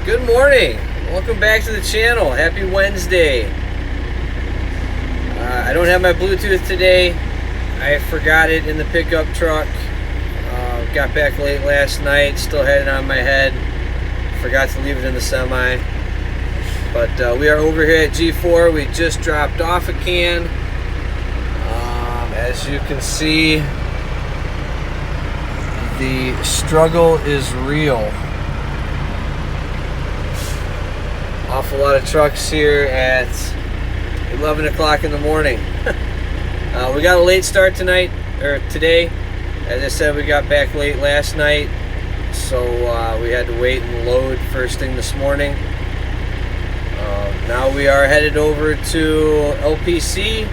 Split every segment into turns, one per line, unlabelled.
Good morning. Welcome back to the channel. Happy Wednesday. I don't have my Bluetooth today. I forgot it in the pickup truck. Got back late last night. Still had it on my head. Forgot to leave it in the semi. But we are over here at G4. We just dropped off a can. As you can see, the struggle is real. Awful lot of trucks here at 11 o'clock in the morning. We got a late start tonight, or today. As I said, we got back late last night, so we had to wait and load first thing this morning. Now we are headed over to LPC.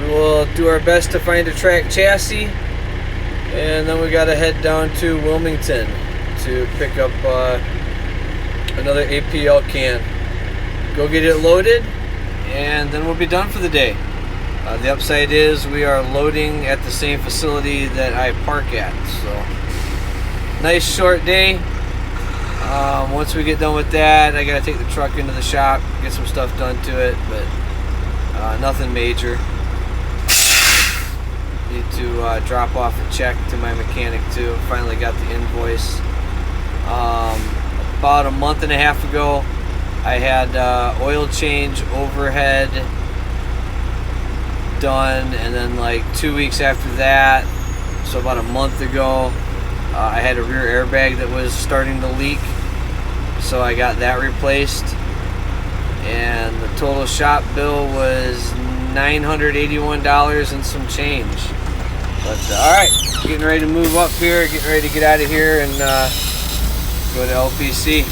We will do our best to find a track chassis, and then we got to head down to Wilmington to pick up another APL can. Go get it loaded, and then we'll be done for the day. The upside is we are loading at the same facility that I park at. So nice short day. Once we get done with that, I gotta take the truck into the shop, get some stuff done to it, but nothing major. Need to drop off a check to my mechanic too. Finally got the invoice. About a month and a half ago, I had oil change overhead done, and then like 2 weeks after that, so about a month ago, I had a rear airbag that was starting to leak, so I got that replaced, and the total shop bill was $981 and some change. But alright, getting ready to move up here, getting ready to get out of here and go to LPC.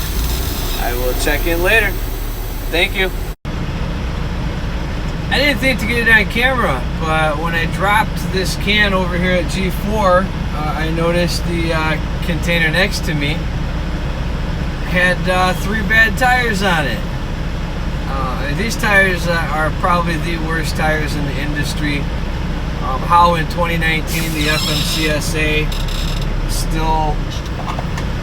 I will check in later. Thank you. I didn't think to get it on camera, but when I dropped this can over here at G4, I noticed the container next to me had 3 bad tires on it. These tires are probably the worst tires in the industry. How in 2019 the FMCSA still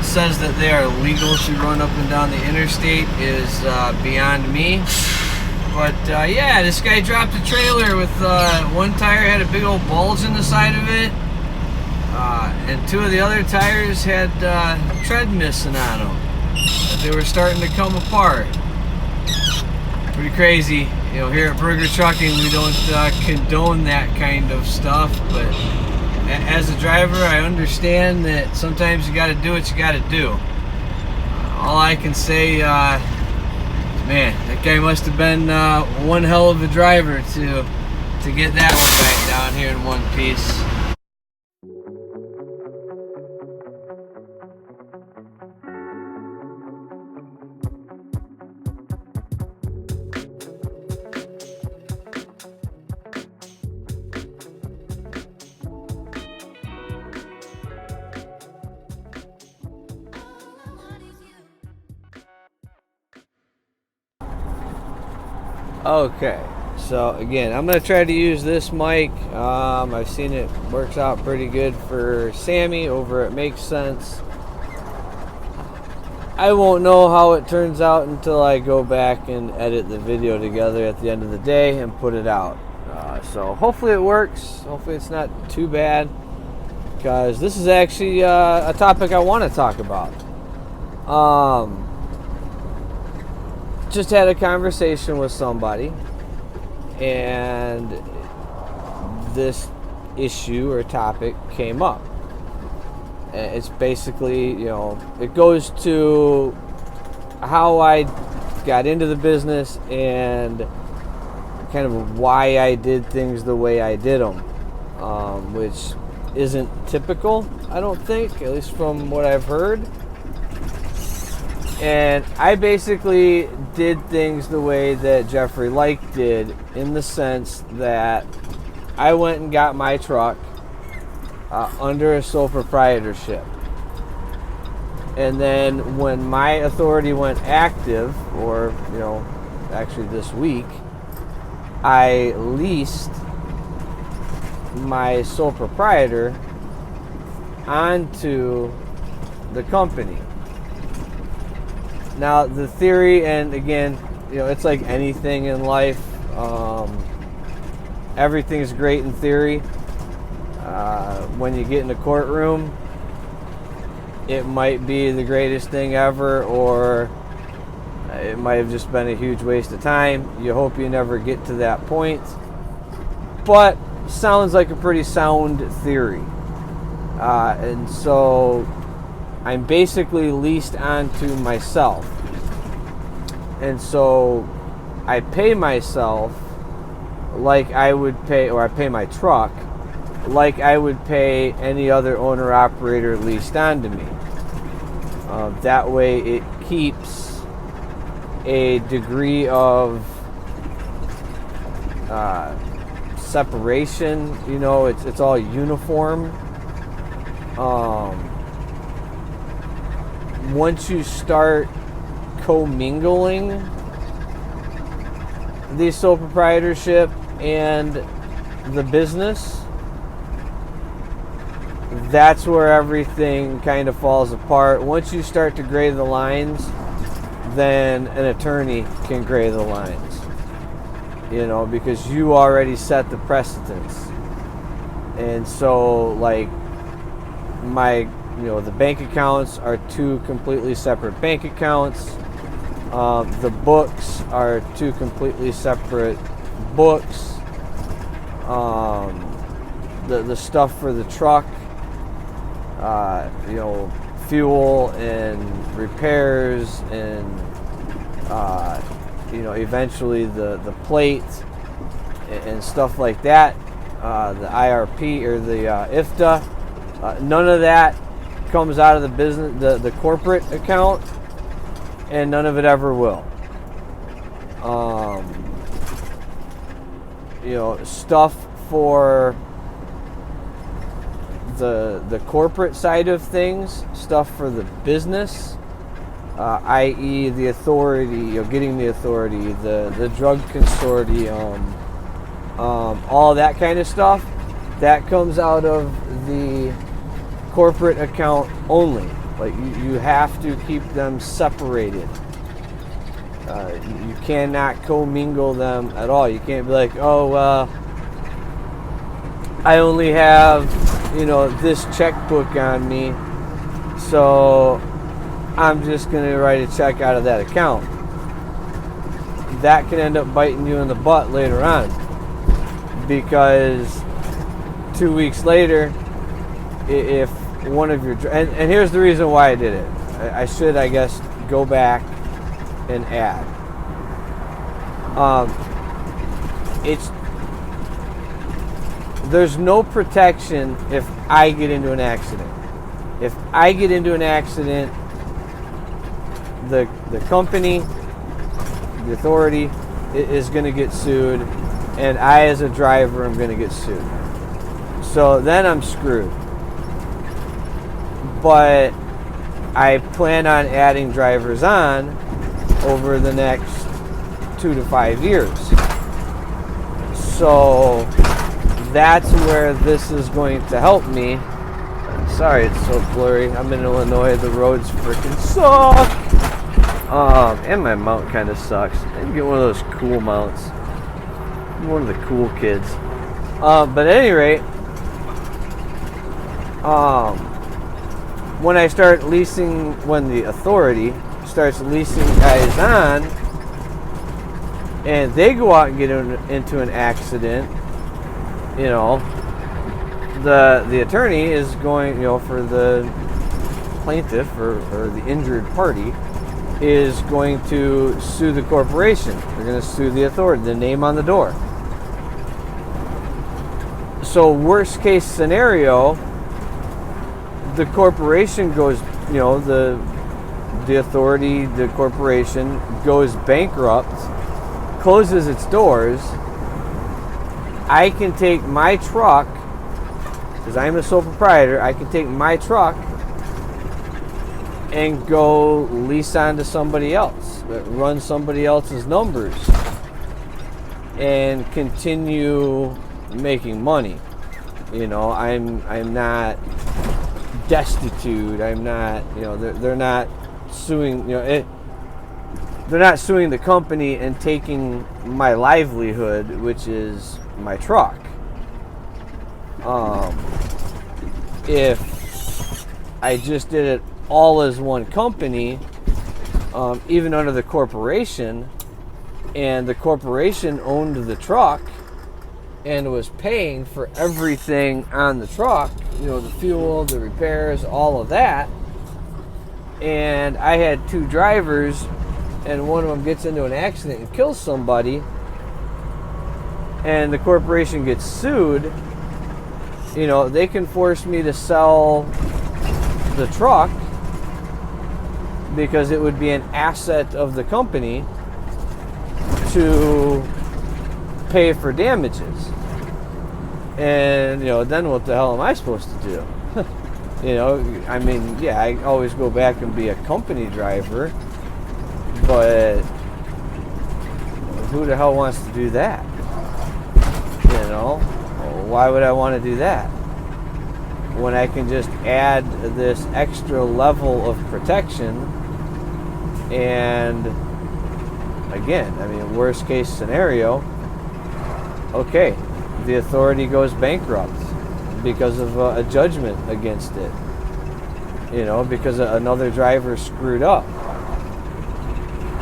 says that they are legal to run up and down the interstate is beyond me. But yeah, this guy dropped a trailer with one tire had a big old bulge in the side of it, and 2 of the other tires had tread missing on them. They were starting to come apart. Pretty crazy. You know, here at Burger Trucking, we don't condone that kind of stuff, but as a driver, I understand that sometimes you got to do what you got to do. All I can say, man, that guy must have been one hell of a driver to get that one back down here in one piece. Okay, so again, I'm going to try to use this mic. I've seen it works out pretty good for Sammy over at Makes Sense. I won't know how it turns out until I go back and edit the video together at the end of the day and put it out. So hopefully it works. Hopefully it's not too bad, because this is actually a topic I want to talk about. Just had a conversation with somebody, and this issue or topic came up. It's basically, you know, it goes to how I got into the business and kind of why I did things the way I did them, which isn't typical, I don't think, at least from what I've heard. And I basically did things the way that Jeffrey Like did, in the sense that I went and got my truck under a sole proprietorship. And then when my authority went active, or, you know, actually this week, I leased my sole proprietor onto the company. Now the theory, and again, it's like anything in life. Everything's great in theory. When you get in a courtroom, it might be the greatest thing ever, or it might have just been a huge waste of time. You hope you never get to that point. But sounds like a pretty sound theory. And so I'm basically leased onto myself. And so I pay myself like I would pay, or I pay my truck like I would pay any other owner-operator leased onto me. That way it keeps a degree of separation. It's all uniform. Once you start commingling the sole proprietorship and the business, that's where everything kind of falls apart. Once you start to gray the lines, then an attorney can gray the lines, because you already set the precedence. And so, like, the bank accounts are two completely separate bank accounts. The books are two completely separate books. The stuff for the truck, fuel and repairs, and eventually the plate and stuff like that, the IRP or the IFTA, none of that comes out of the business, the corporate account, and none of it ever will. Stuff for the corporate side of things, stuff for the business, i.e. the authority, getting the authority, the drug consortium, all that kind of stuff, that comes out of the corporate account only. Like, you have to keep them separated. You cannot commingle them at all. You can't be like, I only have this checkbook on me, so I'm just going to write a check out of that account. That can end up biting you in the butt later on, because 2 weeks later, if one of your, and here's the reason why I did it. I should, I guess, go back and add. There's no protection if I get into an accident. If I get into an accident, the company, the authority, is going to get sued, and I, as a driver, am going to get sued. So then I'm screwed. But I plan on adding drivers on over the next 2 to 5 years. So that's where this is going to help me. Sorry, it's so blurry. I'm in Illinois. The roads freaking suck. And my mount kind of sucks. I need to get one of those cool mounts. I'm one of the cool kids. But at any rate, when I start leasing, when the authority starts leasing guys on, and they go out and get into an accident, the attorney is going, for the plaintiff or the injured party, is going to sue the corporation. They're going to sue the authority, the name on the door. So worst case scenario, the corporation goes, the authority, the corporation goes bankrupt, closes its doors. I can take my truck, because I'm a sole proprietor, I can take my truck and go lease on to somebody else, run somebody else's numbers, and continue making money. I'm not destitute. I'm not, they're not suing. they're not suing the company and taking my livelihood, which is my truck. If I just did it all as one company, even under the corporation, and the corporation owned the truck and was paying for everything on the truck, the fuel, the repairs, all of that, and I had 2 drivers and one of them gets into an accident and kills somebody, and the corporation gets sued, they can force me to sell the truck because it would be an asset of the company to pay for damages. And, then what the hell am I supposed to do? I always go back and be a company driver, but who the hell wants to do that? Why would I want to do that when I can just add this extra level of protection? And again, worst case scenario, okay, the authority goes bankrupt because of a judgment against it, because another driver screwed up.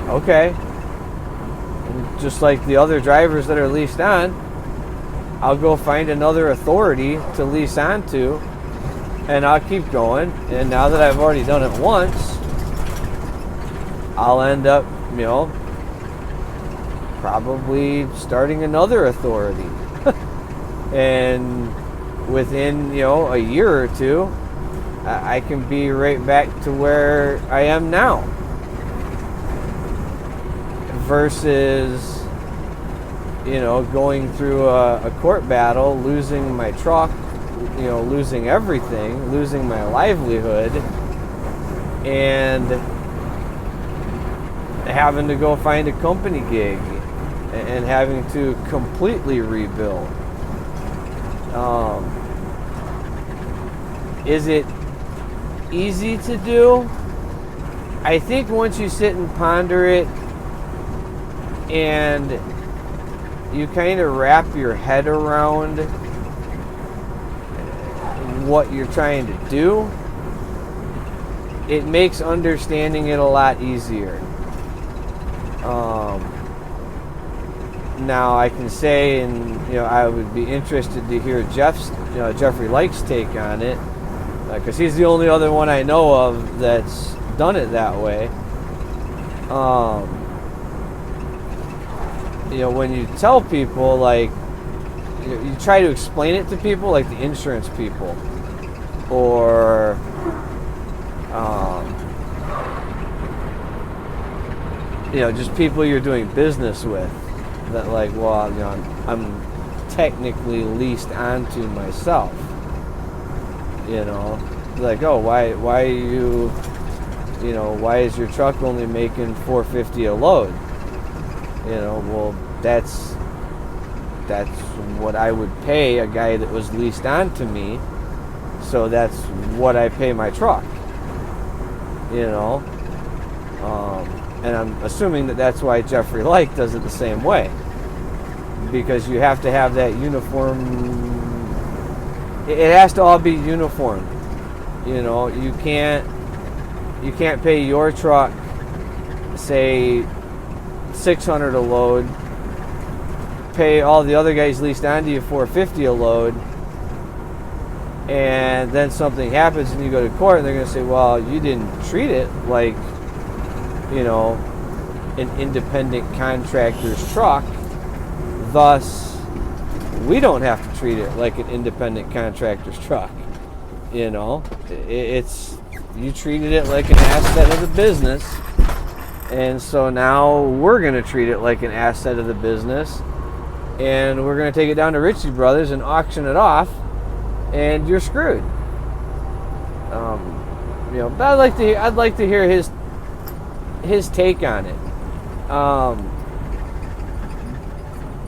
Okay, and just like the other drivers that are leased on, I'll go find another authority to lease onto, and I'll keep going. And now that I've already done it once, I'll end up, probably starting another authority. And within, a year or two, I can be right back to where I am now. Versus, going through a court battle, losing my truck, losing everything, losing my livelihood, and having to go find a company gig and having to completely rebuild. Is it easy to do? I think once you sit and ponder it and you kind of wrap your head around what you're trying to do, it makes understanding it a lot easier. Now I can say, and I would be interested to hear Jeffrey Likes' take on it, because he's the only other one I know of that's done it that way. When you tell people, you try to explain it to people, like the insurance people, or just people you're doing business with, that I'm technically leased onto myself. Oh, why are you, why is your truck only making $450 a load? Well, that's what I would pay a guy that was leased onto me, so that's what I pay my truck. And I'm assuming that's why Jeffrey Like does it the same way, because you have to have that uniform. It has to all be uniform. You can't pay your truck, say, $600 a load, pay all the other guys leased onto you $450 a load, and then something happens and you go to court and they're going to say, well, you didn't treat it like an independent contractor's truck, thus we don't have to treat it like an independent contractor's truck. It's, you treated it like an asset of the business, and so now we're going to treat it like an asset of the business, and we're going to take it down to Ritchie Brothers and auction it off, and you're screwed. But I'd like to hear his take on it,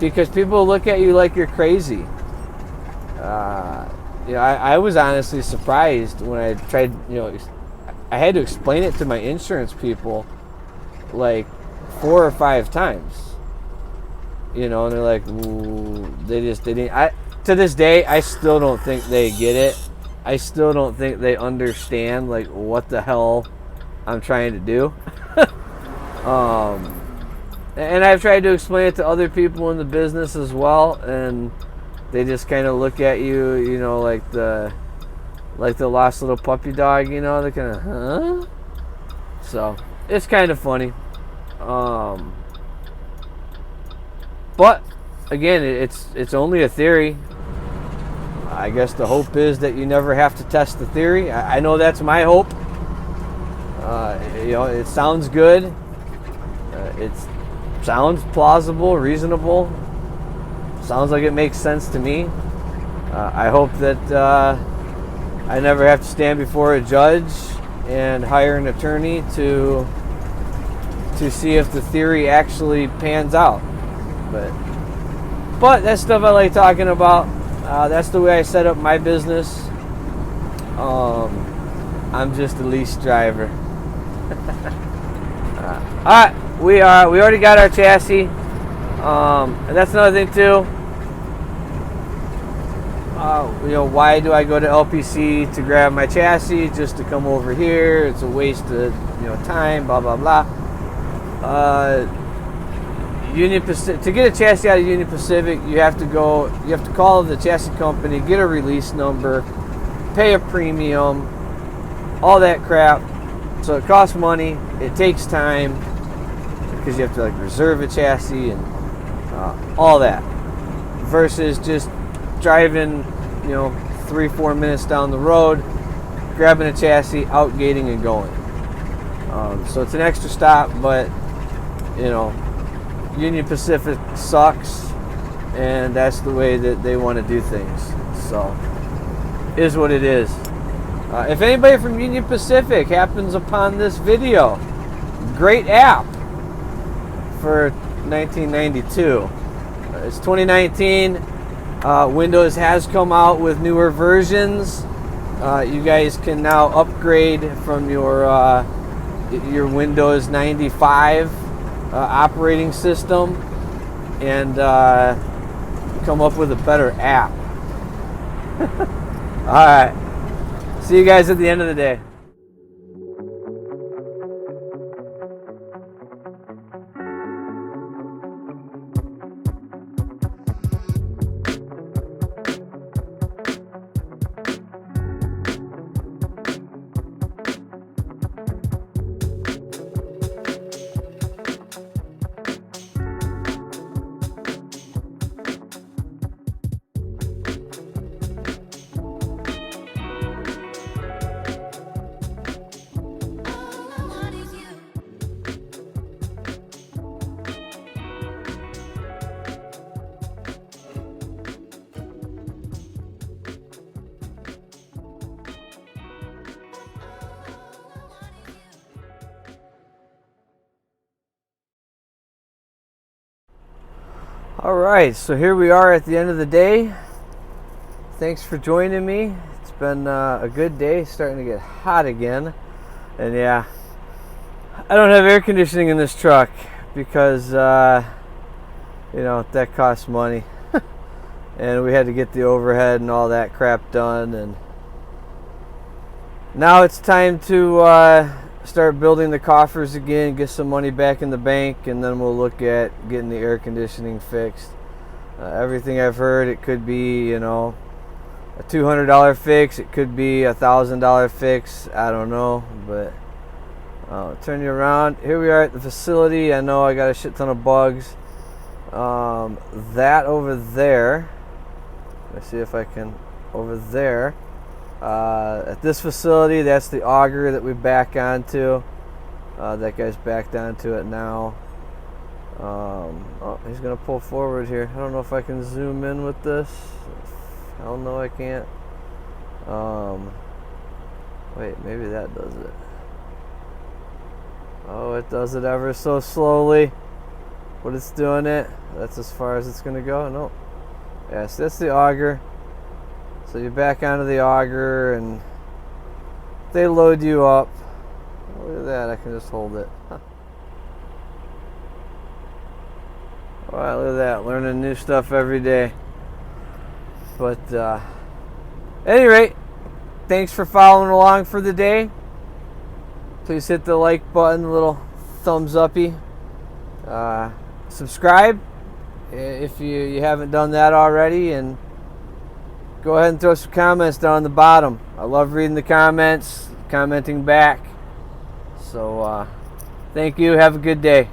because people look at you like you're crazy. I was honestly surprised when I tried. I had to explain it to my insurance people, 4 or 5 times. You know, and they're like, ooh, they didn't. To this day, I still don't think they get it. I still don't think they understand like what the hell I'm trying to do. And I've tried to explain it to other people in the business as well, and they just kind of look at you, you know, like the lost little puppy dog, you know, they're kind of, huh? So it's kind of funny. But again, it's only a theory. I guess the hope is that you never have to test the theory. I know that's my hope. You know, it sounds good. It sounds plausible, reasonable. Sounds like it makes sense to me. I hope that I never have to stand before a judge and hire an attorney to see if the theory actually pans out. But that's stuff I like talking about. That's the way I set up my business. I'm just a lease driver. Alright, we already got our chassis. And that's another thing too. You know, why do I go to LPC to grab my chassis just to come over here? It's a waste of, you know, time, blah blah blah. Union Pacific, to get a chassis out of Union Pacific, you have to call the chassis company, get a release number, pay a premium, all that crap. So it costs money, it takes time, because you have to like reserve a chassis and all that, versus just driving, you know, 3-4 minutes down the road, grabbing a chassis, outgating and going. So it's an extra stop, but you know, Union Pacific sucks, and that's the way that they want to do things. So, is what it is. If anybody from Union Pacific happens upon this video, great app for 1992. It's 2019. Windows has come out with newer versions. You guys can now upgrade from your Windows 95 operating system and come up with a better app. Alright, see you guys at the end of the day. Alright, so here we are at the end of the day. Thanks for joining me. It's been a good day, starting to get hot again. And yeah, I don't have air conditioning in this truck because, you know, that costs money. And we had to get the overhead and all that crap done. And now it's time to start building the coffers again, get some money back in the bank, and then we'll look at getting the air conditioning fixed. Everything I've heard, it could be, you know, a $200 fix, it could be a $1,000 fix, I don't know, but I'll turn you around. Here we are at the facility. I know I got a shit ton of bugs. That over there, let's see if I can, over there, at this facility, that's the auger that we back onto. That guy's backed onto it now. Oh, he's gonna pull forward here. I don't know if I can zoom in with this. Hell no, I can't. Wait, maybe that does it. Oh, it does it ever so slowly, but it's doing it. That's as far as it's gonna go. Nope. Yes, that's the auger. So you back onto the auger and they load you up. Look at that, I can just hold it. Huh. Wow, look at that. Learning new stuff every day. But at any rate, thanks for following along for the day. Please hit the like button, a little thumbs uppy. Subscribe if you haven't done that already, and go ahead and throw some comments down the bottom. I love reading the comments, commenting back. So thank you. Have a good day.